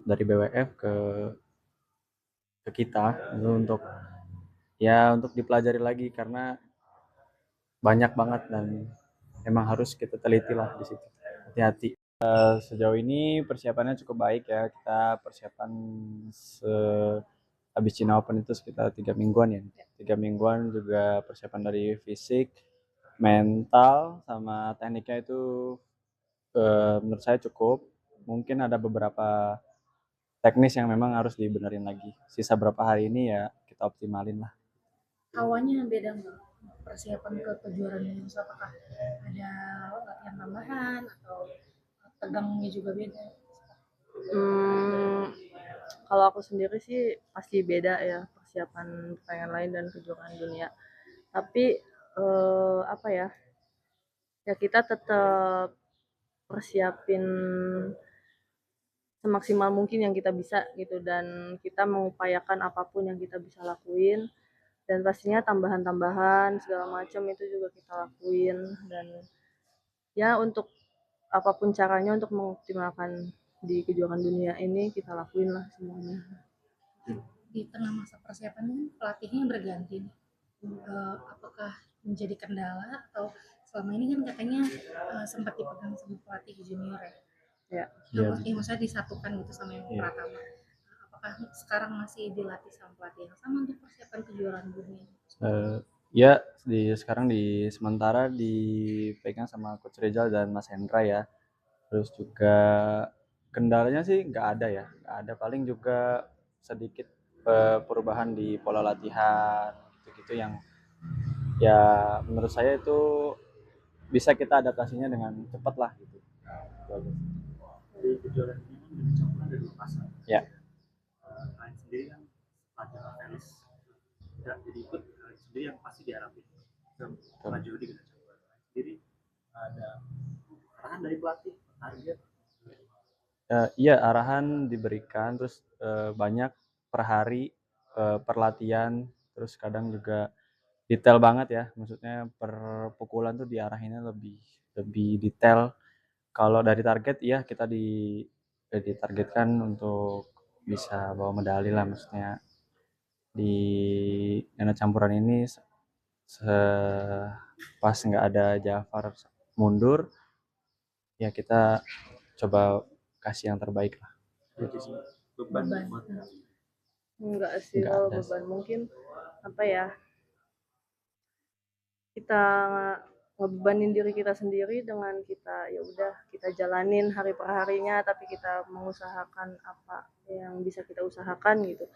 dari BWF ke kita itu untuk dipelajari lagi karena banyak banget dan emang harus kita teliti lah di situ. Hati-hati. Sejauh ini persiapannya cukup baik ya. Kita persiapan habis Cina Open itu sekitar 3 mingguan ya. 3 mingguan juga persiapan dari fisik, mental, sama tekniknya itu menurut saya cukup. Mungkin ada beberapa teknis yang memang harus dibenerin lagi. Sisa berapa hari ini ya kita optimalin lah. Awalnya beda nggak persiapan ke kejuaraan ini? Apakah ada latihan tambahan atau tegangnya juga beda? Hmm, kalau aku sendiri sih pasti beda ya persiapan pertandingan lain dan kejuaraan dunia. Tapi apa ya? Ya kita tetap persiapin semaksimal mungkin yang kita bisa gitu dan kita mengupayakan apapun yang kita bisa lakuin dan pastinya tambahan-tambahan segala macam itu juga kita lakuin dan ya untuk apapun caranya untuk mengoptimalkan di kejuaraan dunia ini kita lakuin lah semuanya. Di tengah masa persiapan ini pelatihnya berganti. Apakah menjadi kendala atau selama ini kan katanya sempat dipegang sama pelatih junior ya? Ya. Maksudnya disatukan gitu sama yang Pratama. Apakah sekarang masih dilatih sama pelatih yang sama untuk persiapan kejuaraan dunia? Ya sekarang sementara dipegang sama Coach Rizal dan Mas Hendra ya. Terus juga kendalanya sih nggak ada ya, nggak ada, paling juga sedikit perubahan di pola latihan gitu-gitu yang ya menurut saya itu bisa kita adaptasinya dengan cepat lah gitu. Di kejuaraan ini kan dengan campuran dari pasar. Ya. Kalian sendiri kan pelajar tenis tidak jadi ikut, kalian sendiri yang pasti diharapin maju di ganda campuran. Kalian sendiri ada arahan dari pelatih target? Iya, arahan diberikan terus banyak per hari, per latihan, terus kadang juga detail banget ya, maksudnya per pukulan tuh diarahinnya lebih lebih detail. Kalau dari target ya kita ditargetkan untuk bisa bawa medali lah, maksudnya di ganda campuran ini pas nggak ada Jafar mundur ya kita coba kasih yang terbaik lah. Jadi beban buat Enggak sih Nggak kalau ada beban mungkin apa ya kita ngebebanin diri kita sendiri dengan kita ya udah kita jalanin hari per harinya tapi kita mengusahakan apa yang bisa kita usahakan gitu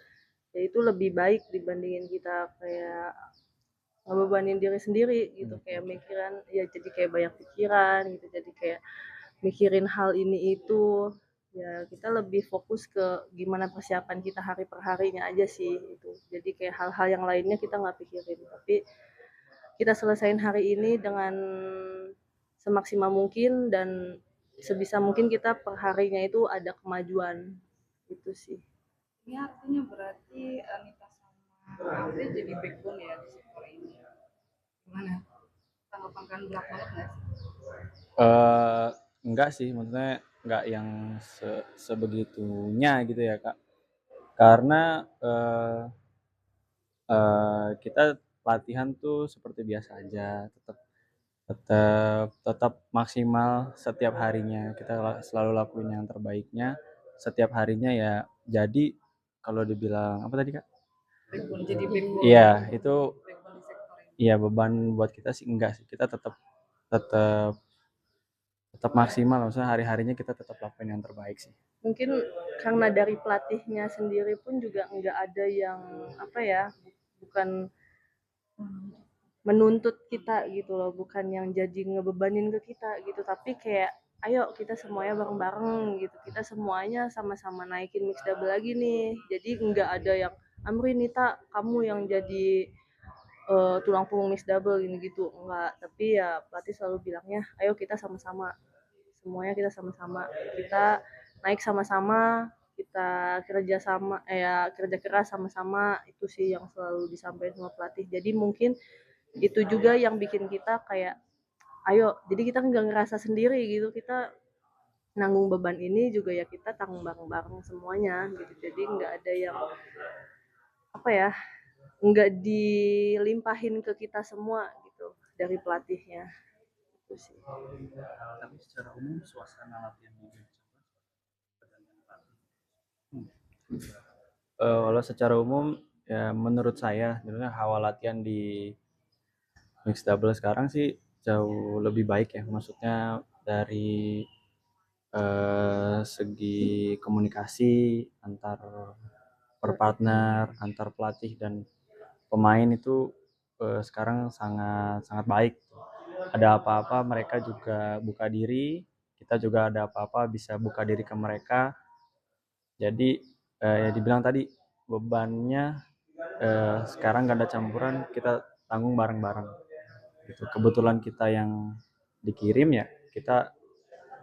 ya itu lebih baik dibandingin kita kayak ngebebanin diri sendiri gitu kayak mikiran ya jadi kayak banyak pikiran gitu jadi kayak mikirin hal ini itu ya kita lebih fokus ke gimana persiapan kita hari per harinya aja sih itu jadi kayak hal-hal yang lainnya kita nggak pikirin tapi kita selesain hari ini dengan semaksimal mungkin dan sebisa mungkin kita per harinya itu ada kemajuan itu sih. Ini artinya berarti Anita sama Audrey jadi backbone ya di sektor ini. Gimana? Tanggapan kan belak banget nggak sih? Enggak sih, maksudnya enggak yang sebegitunya gitu ya kak, karena kita latihan tuh seperti biasa aja, tetap tetap tetap maksimal setiap harinya, kita selalu lakuin yang terbaiknya setiap harinya ya. Jadi kalau dibilang apa tadi kak? Backbone jadi backbone. Iya itu Backbone di sektor ini. iya beban buat kita sih enggak sih, kita tetap tetap tetap maksimal, maksudnya hari-harinya kita tetap lakuin yang terbaik sih. Mungkin karena dari pelatihnya sendiri pun juga nggak ada yang apa ya bukan menuntut kita gitu loh bukan yang jadi ngebebanin ke kita gitu tapi kayak ayo kita semuanya bareng-bareng gitu kita semuanya sama-sama naikin mix double lagi nih jadi nggak ada yang Amri Nita kamu yang jadi tulang punggung mix double gini gitu enggak tapi ya pelatih selalu bilangnya ayo kita sama-sama semuanya kita sama-sama kita naik sama-sama kita kerja sama ya kerja keras sama-sama itu sih yang selalu disampaikan sama pelatih jadi mungkin itu juga yang bikin kita kayak ayo jadi kita nggak ngerasa sendiri gitu kita nanggung beban ini juga ya kita tanggung bareng-bareng semuanya gitu. Jadi nggak ada yang apa ya, nggak dilimpahin ke kita semua gitu dari pelatihnya itu sih. Tapi secara umum suasana latihan di Ganesha pergantian pelatih. Kalau secara umum ya menurut saya sebenarnya hawa latihan di mixed double sekarang sih jauh lebih baik ya. Maksudnya dari segi komunikasi antar per partner, antar pelatih dan pemain itu sekarang sangat sangat baik. Ada apa-apa mereka juga buka diri, kita juga ada apa-apa bisa buka diri ke mereka. Jadi ya dibilang tadi bebannya sekarang ganda campuran kita tanggung bareng-bareng. Gitu. Kebetulan kita yang dikirim ya kita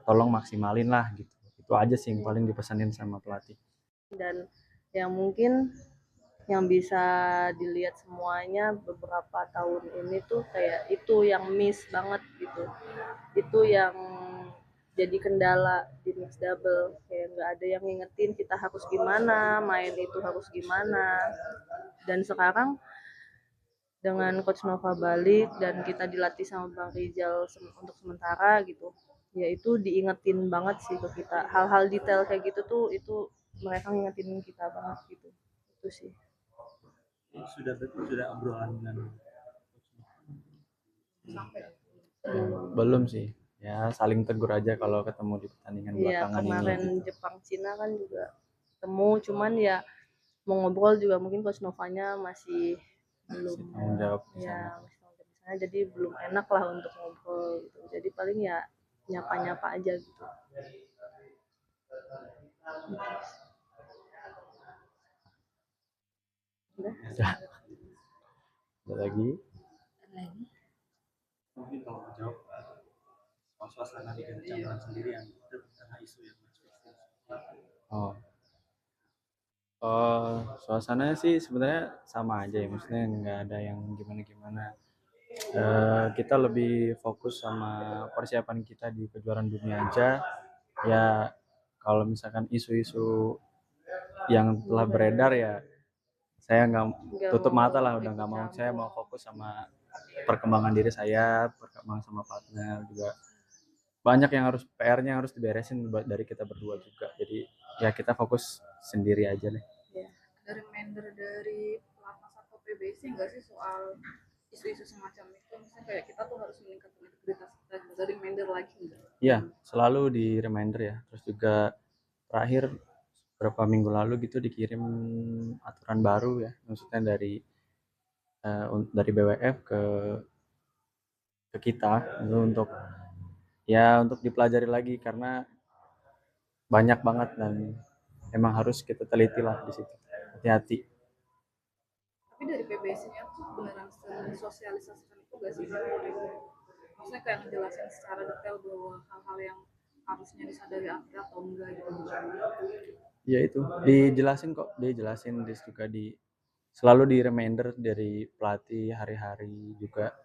tolong maksimalin lah gitu. Itu aja sih yang paling dipesanin sama pelatih. Dan yang mungkin yang bisa dilihat semuanya beberapa tahun ini tuh kayak itu yang miss banget gitu, itu yang jadi kendala di mix double, kayak nggak ada yang ngingetin kita harus gimana main itu harus gimana. Dan sekarang dengan coach Nova balik dan kita dilatih sama Bang Rizal untuk sementara gitu, ya itu diingetin banget sih ke kita hal-hal detail kayak gitu tuh, itu mereka ngingetin kita banget gitu, itu sih. Sudah obrolan dengan Belum sih. Ya saling tegur aja kalau ketemu di pertandingan Iya, belakangan ini kemarin gitu. Jepang Cina kan juga ketemu, cuman ya mau ngobrol juga mungkin coach Novanya masih belum, Masih tanggung jawab di ya sana. masih tanggung jawab di sana, jadi belum enak lah untuk ngobrol gitu. Jadi paling ya nyapa-nyapa aja gitu. Udah. Ada lagi? lagi mungkin kalau menjawab soal suasana di Ganesha campuran sendiri yang karena isu yang match fixing. Oh. Suasananya sih sebenarnya sama aja ya, maksudnya nggak ada yang gimana-gimana. Kita lebih fokus sama persiapan kita di kejuaraan dunia aja. Ya kalau misalkan isu-isu yang telah beredar ya saya nggak tutup mata lah, udah nggak mau. Saya mau fokus sama perkembangan diri saya, perkembangan sama partner juga. Banyak yang harus PR-nya harus diberesin dari kita berdua juga. Jadi ya kita fokus sendiri aja deh. Ada reminder dari pelatnas atau PBC nggak sih soal isu-isu semacam itu? Misalnya kayak kita tuh harus meningkatkan integritas kita, ada reminder lagi nggak? Iya, selalu di reminder ya. Terus juga terakhir beberapa minggu lalu gitu dikirim aturan baru ya, maksudnya dari BWF ke kita itu untuk ya untuk dipelajari lagi karena banyak banget dan emang harus kita teliti lah di situ. Hati-hati. Tapi dari PBC-nya tuh beneran mensosialisasikan itu nggak sih? Maksudnya kayak ngejelasin secara detail bahwa hal-hal yang harusnya disadari atlet atau enggak gitu. Ya itu dijelasin kok, dijelasin juga selalu di reminder dari pelatih hari-hari juga.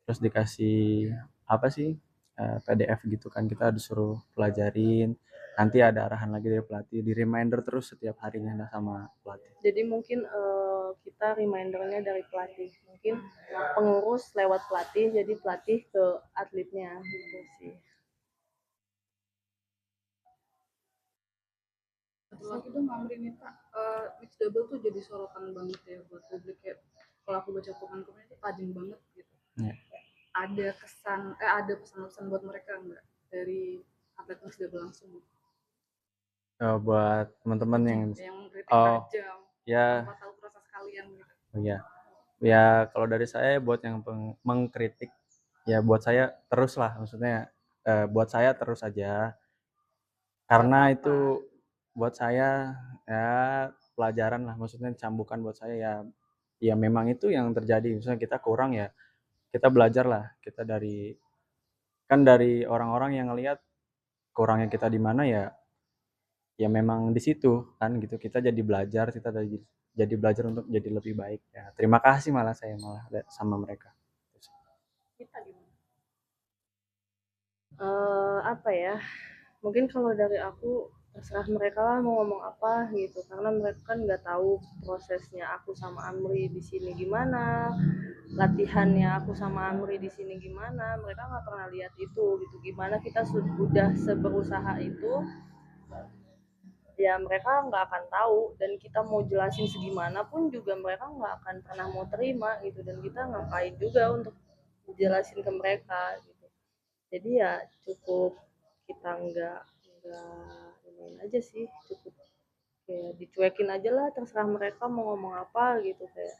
Terus dikasih apa sih PDF gitu kan, kita disuruh pelajarin, nanti ada arahan lagi dari pelatih, di reminder terus setiap harinya sama pelatih. Jadi mungkin kita remindernya dari pelatih, mungkin pengurus lewat pelatih, jadi pelatih ke atletnya gitu sih. Satu lagi tuh Mamri nih Kak, mix double tuh jadi sorotan banget ya buat publik, ya kalau aku baca komen-komen itu tajam banget gitu. Ya. Ada pesan-pesan buat mereka nggak dari atlet mix double langsung? Buat teman-teman yang mengkritik oh tajam, ya tanpa tahu proses kalian gitu. ya kalau dari saya buat yang mengkritik ya buat saya terus lah, maksudnya buat saya terus aja karena itu buat saya ya pelajaran lah, maksudnya cambukan buat saya ya. Ya memang itu yang terjadi, misalnya kita kurang ya kita belajar lah, kita dari orang-orang yang ngelihat kurangnya kita di mana ya memang di situ kan gitu, kita jadi belajar, kita jadi belajar untuk jadi lebih baik ya. Terima kasih malah saya malah sama mereka. Kita gimana? Apa ya? Mungkin kalau dari aku terserah mereka lah mau ngomong apa gitu, karena mereka kan nggak tahu prosesnya aku sama Amri di sini gimana, latihannya aku sama Amri di sini gimana, mereka nggak pernah lihat itu gitu, gimana kita sudah seberusaha itu, ya mereka nggak akan tahu, dan kita mau jelasin segimana pun juga mereka nggak akan pernah mau terima gitu, dan kita ngapain juga untuk jelasin ke mereka gitu. Jadi ya cukup kita nggak iniin aja sih, cukup kayak dicuekin aja lah, terserah mereka mau ngomong apa gitu kayak.